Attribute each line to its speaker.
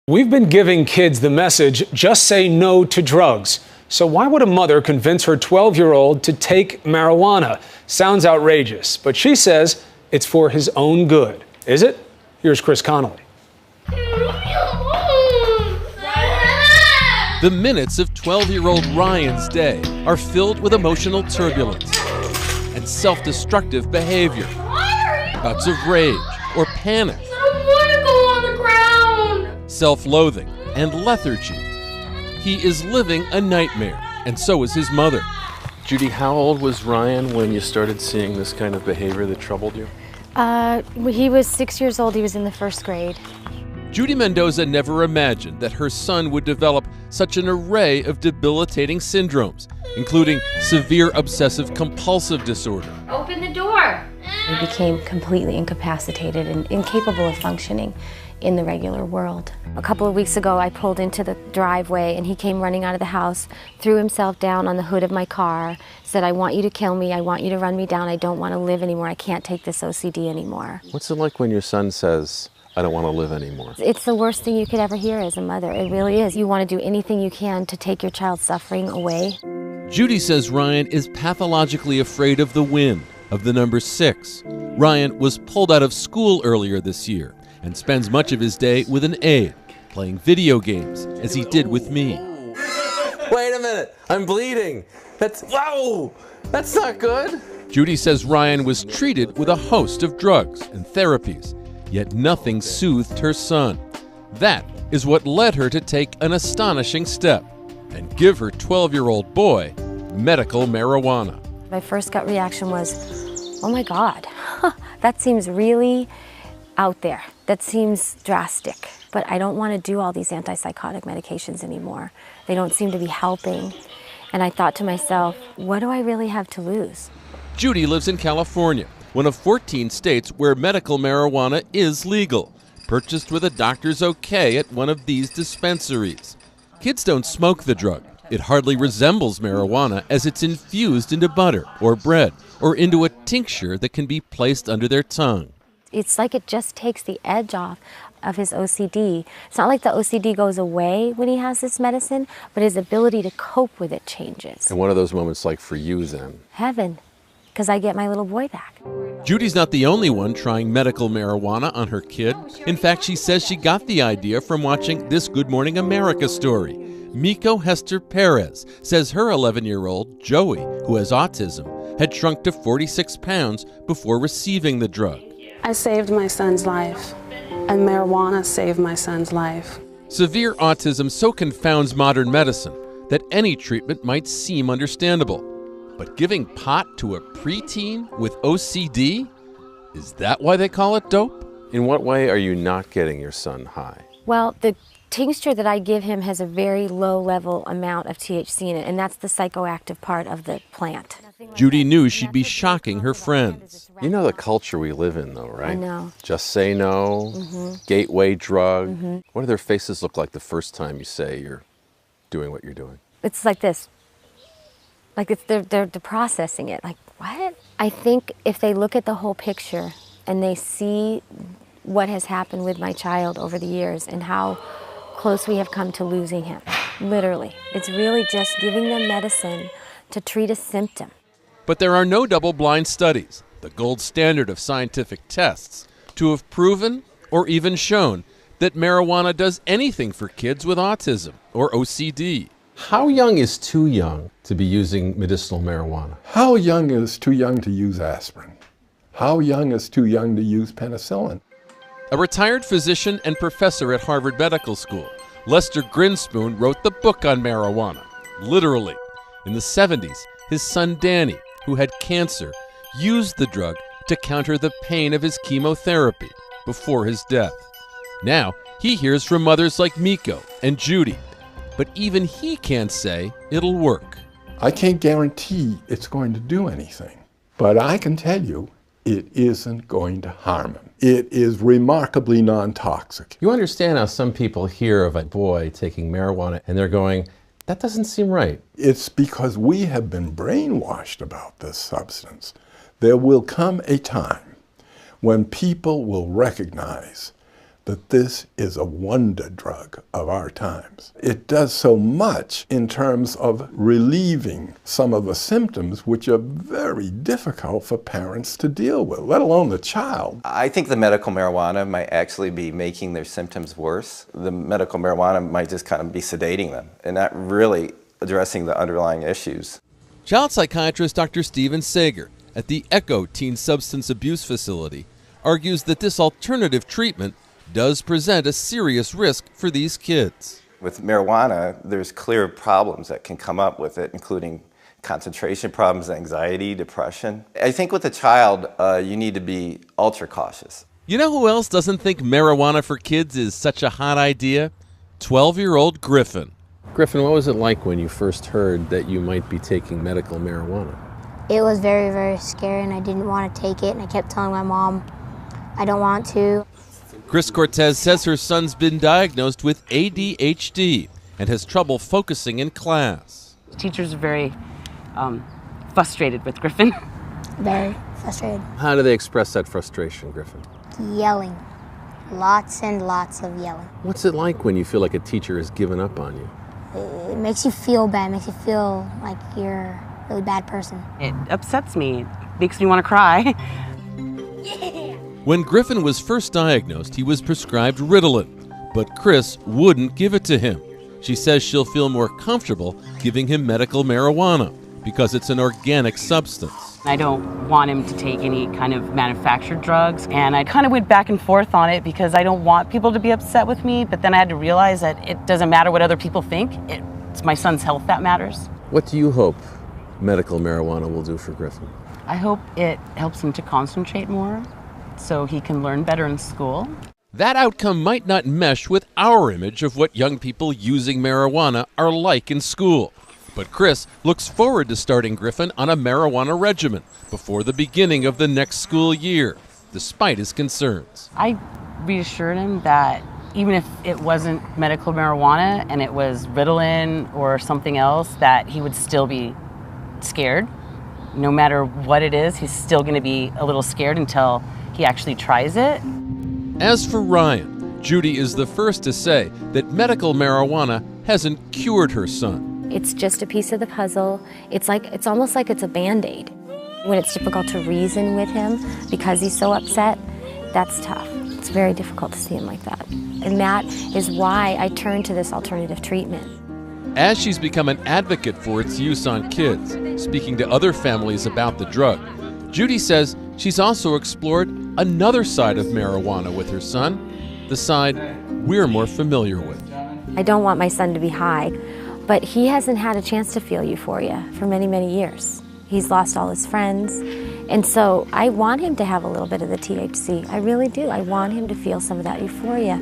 Speaker 1: We've been giving kids the message, just say no to drugs. So why would a mother convince her 12-year-old to take marijuana? Sounds outrageous, but she says it's for his own good. Is it? Here's Chris Connolly.
Speaker 2: The minutes of 12-year-old Ryan's day are filled with emotional turbulence and self-destructive behavior, bouts of rage or panic, self-loathing and lethargy. He is living a nightmare, and so is his mother.
Speaker 3: Judy, how old was Ryan when you started seeing this kind of behavior that troubled you?
Speaker 4: He was 6 years old. He was in the first grade.
Speaker 2: Judy Mendoza never imagined that her son would develop such an array of debilitating syndromes, including severe obsessive-compulsive disorder.
Speaker 4: Open the door. He became completely incapacitated and incapable of functioning in the regular world. A couple of weeks ago, I pulled into the driveway and he came running out of the house, threw himself down on the hood of my car, said, "I want you to kill me, I want you to run me down, I don't want to live anymore, I can't take this OCD anymore."
Speaker 3: What's it like when your son says, "I don't want to live anymore"?
Speaker 4: It's the worst thing you could ever hear as a mother. It really is. You want to do anything you can to take your child's suffering away.
Speaker 2: Judy says Ryan is pathologically afraid of the wind, of the number 6. Ryan was pulled out of school earlier this year and spends much of his day with an aide, playing video games, as he did with me.
Speaker 3: Wait a minute, I'm bleeding. Whoa, that's not good.
Speaker 2: Judy says Ryan was treated with a host of drugs and therapies, yet nothing soothed her son. That is what led her to take an astonishing step and give her 12-year-old boy medical marijuana.
Speaker 4: My first gut reaction was, oh my God, that seems really out there. That seems drastic. But I don't want to do all these antipsychotic medications anymore. They don't seem to be helping. And I thought to myself, what do I really have to lose?
Speaker 2: Judy lives in California, one of 14 states where medical marijuana is legal, purchased with a doctor's okay at one of these dispensaries. Kids don't smoke the drug. It hardly resembles marijuana as it's infused into butter or bread or into a tincture that can be placed under their tongue.
Speaker 4: It's like it just takes the edge off of his OCD. It's not like the OCD goes away when he has this medicine, but his ability to cope with it changes.
Speaker 3: And what are those moments like for you then?
Speaker 4: Heaven, because I get my little boy back.
Speaker 2: Judy's not the only one trying medical marijuana on her kid. In fact, she says she got the idea from watching This Good Morning America story. Miko Hester Perez says her 11-year-old, Joey, who has autism, had shrunk to 46 pounds before receiving the drug.
Speaker 5: I saved my son's life, and marijuana saved my son's life.
Speaker 2: Severe autism so confounds modern medicine that any treatment might seem understandable. But giving pot to a preteen with OCD? Is that why they call it dope?
Speaker 3: In what way are you not getting your son high?
Speaker 4: Well, the tincture that I give him has a very low level amount of THC in it, and that's the psychoactive part of the plant.
Speaker 2: Judy knew she'd be shocking her friends.
Speaker 3: You know the culture we live in though, right?
Speaker 4: I know.
Speaker 3: Just say no, gateway drug. What do their faces look like the first time you say you're doing what you're doing?
Speaker 4: It's like this. Like they're processing it. Like, what? I think if they look at the whole picture and they see what has happened with my child over the years and how close we have come to losing him, literally. It's really just giving them medicine to treat a symptom.
Speaker 2: But there are no double-blind studies, the gold standard of scientific tests, to have proven or even shown that marijuana does anything for kids with autism or OCD.
Speaker 3: How young is too young to be using medicinal marijuana?
Speaker 6: How young is too young to use aspirin? How young is too young to use penicillin?
Speaker 2: A retired physician and professor at Harvard Medical School, Lester Grinspoon, wrote the book on marijuana, literally. In the 70s, his son Danny, who had cancer, used the drug to counter the pain of his chemotherapy before his death. Now, he hears from mothers like Miko and Judy, but even he can't say it'll work.
Speaker 6: I can't guarantee it's going to do anything, but I can tell you it isn't going to harm him. It is remarkably non-toxic.
Speaker 3: You understand how some people hear of a boy taking marijuana and they're going, that doesn't seem right.
Speaker 6: It's because we have been brainwashed about this substance. There will come a time when people will recognize that this is a wonder drug of our times. It does so much in terms of relieving some of the symptoms which are very difficult for parents to deal with, let alone the child.
Speaker 7: I think the medical marijuana might actually be making their symptoms worse. The medical marijuana might just kind of be sedating them and not really addressing the underlying issues.
Speaker 2: Child psychiatrist Dr. Steven Sager at the ECHO Teen Substance Abuse Facility argues that this alternative treatment does present a serious risk for these kids.
Speaker 7: With marijuana, there's clear problems that can come up with it, including concentration problems, anxiety, depression. I think with a child, you need to be ultra cautious.
Speaker 2: You know who else doesn't think marijuana for kids is such a hot idea? 12-year-old Griffin.
Speaker 3: Griffin, what was it like when you first heard that you might be taking medical marijuana?
Speaker 8: It was very, very scary, and I didn't want to take it, and I kept telling my mom I don't want to.
Speaker 2: Chris Cortez says her son's been diagnosed with ADHD and has trouble focusing in class.
Speaker 9: Teachers are very frustrated with Griffin.
Speaker 8: Very frustrated.
Speaker 3: How do they express that frustration, Griffin?
Speaker 8: Yelling. Lots and lots of yelling.
Speaker 3: What's it like when you feel like a teacher has given up on you?
Speaker 8: It makes you feel bad. It makes you feel like you're a really bad person.
Speaker 9: It upsets me. It makes me want to cry.
Speaker 2: When Griffin was first diagnosed, he was prescribed Ritalin, but Chris wouldn't give it to him. She says she'll feel more comfortable giving him medical marijuana because it's an organic substance.
Speaker 9: I don't want him to take any kind of manufactured drugs, and I kind of went back and forth on it because I don't want people to be upset with me, but then I had to realize that it doesn't matter what other people think. It's my son's health that matters.
Speaker 3: What do you hope medical marijuana will do for Griffin?
Speaker 9: I hope it helps him to concentrate more so he can learn better in school.
Speaker 2: That outcome might not mesh with our image of what young people using marijuana are like in school. But Chris looks forward to starting Griffin on a marijuana regimen before the beginning of the next school year, despite his concerns.
Speaker 9: I reassured him that even if it wasn't medical marijuana and it was Ritalin or something else, that he would still be scared. No matter what it is, he's still going to be a little scared until he actually tries it.
Speaker 2: As for Ryan, Judy is the first to say that medical marijuana hasn't cured her son.
Speaker 4: It's just a piece of the puzzle. It's almost like it's a Band-Aid. When it's difficult to reason with him because he's so upset, that's tough. It's very difficult to see him like that. And that is why I turned to this alternative treatment.
Speaker 2: As she's become an advocate for its use on kids, speaking to other families about the drug, Judy says she's also explored another side of marijuana with her son, the side we're more familiar with.
Speaker 4: I don't want my son to be high, but he hasn't had a chance to feel euphoria for many, many years. He's lost all his friends, and so I want him to have a little bit of the THC. I really do. I want him to feel some of that euphoria.